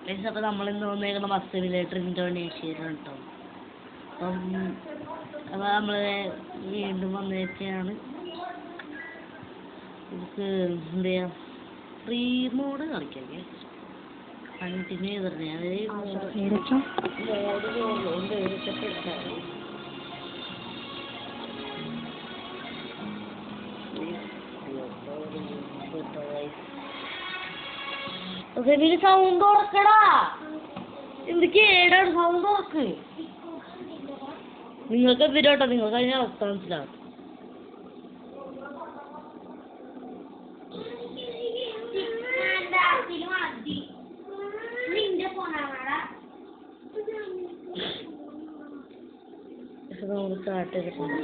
Guys അപ്പോൾ നമ്മളിന്ന് വന്നേക്കുന്ന ബസ് സിമുലേറ്റർ ഇന്തോനേഷ്യയിലാണ് കേട്ടോ. അപ്പോൾ നമ്മൾ വീണ്ടും വന്നേക്കാണ്. നമുക്ക് എന്ത് ചെയ്യാം, ഫ്രീ മോഡ് കളിക്കാം. കണ്ടിന്യൂ ചെയ്തിട്ട് മോഡ് പോകുന്നുണ്ട്. സൗണ്ട് ഉറക്കടാ, എന്തൊക്കെയാണ് സൗണ്ട് ഉറക്ക്. നിങ്ങൾക്ക് എതിരോട്ടോ, നിങ്ങൾക്ക് അതിന് അവസ്ഥ മനസ്സിലാവും. നമ്മൾ സ്റ്റാർട്ട് ചെയ്തിട്ടുണ്ട്.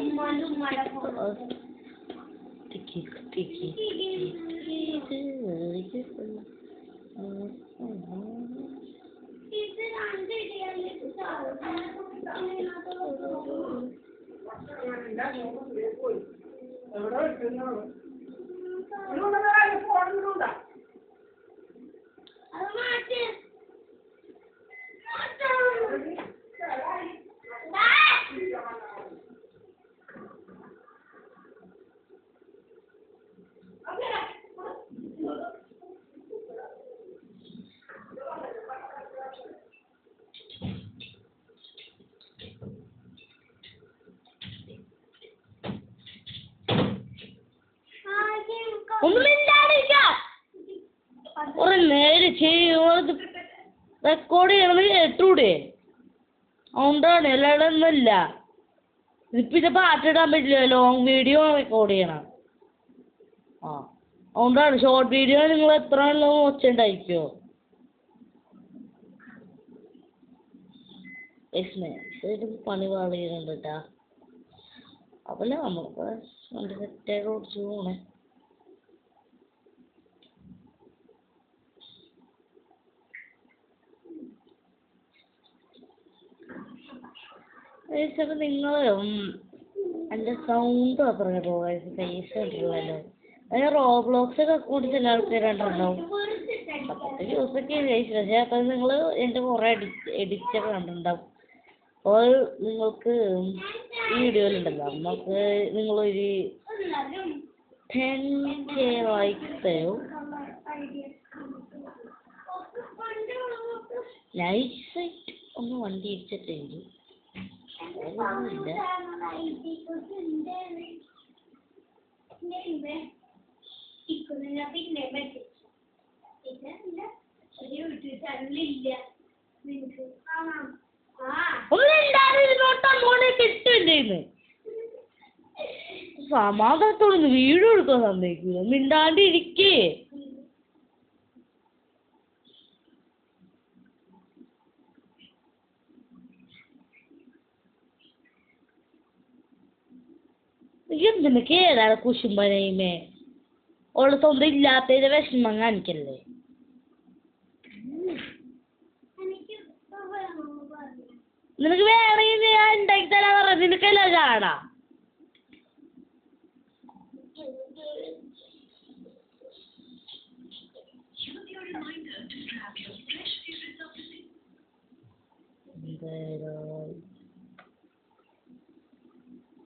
ഒരു നേരെ ചെയ്യുന്നത് റെക്കോർഡ് ചെയ്യണമെന്ന് കേട്ടൂടെ? അതുകൊണ്ടാണ്, അല്ലാതെ ഒന്നുമില്ല. പിന്നെ പാട്ടിടാൻ പറ്റില്ല, ലോങ് വീഡിയോ റെക്കോർഡ് ചെയ്യണം. അതുകൊണ്ടാണ് ഷോർട്ട് വീഡിയോ നിങ്ങൾ എത്ര ഒച്ചുണ്ടായിരിക്കുമോ? പണി പാടുന്നുണ്ട് കേട്ടാ. അതല്ല നമ്മൾക്ക് വണ്ടി സെറ്റായിട്ട് ഓടിച്ചു പോണേ. അപ്പോൾ നിങ്ങൾ എൻ്റെ സൗണ്ട് പറഞ്ഞിട്ടോ പൈസ കിട്ടില്ലല്ലോ. അതിന് റോബ്ലോക്സ് ഒക്കെ കൂടി ചില ആൾക്കാരുണ്ടാവും. പത്ത് ദിവസമൊക്കെ കഴിച്ചു. പക്ഷേ അപ്പം നിങ്ങൾ എൻ്റെ കുറേ എഡിറ്റൊക്കെ കണ്ടിട്ടുണ്ടാവും. അപ്പോൾ നിങ്ങൾക്ക് ഈ വീഡിയോയിലുണ്ടല്ലോ, നമുക്ക് നിങ്ങളൊരു 10K ലൈക്സ് തരും. നൈസായിട്ട് ഒന്ന് വണ്ടി ഇടിച്ചിട്ടുണ്ട്. ഒന്നുമില്ല. കിട്ടുന്നുണ്ട് സമാധാനത്തോടെ വീഡിയോ എടുക്കാൻ സമ്മതിക്കൂല. മിണ്ടാണ്ട് ഇരിക്കേ. എന്തിനൊക്കെ ഏതാണ് കുശുമ്പനയുമേ? ഓള് സ്വന്തം ഇല്ലാത്തതിന്റെ വിഷമം കാണിക്കല്ലേ. നിനക്ക് വേറെ ഞാൻ ഉണ്ടാക്കി തരാൻ പറഞ്ഞ നിനക്കല്ല ചാടാ.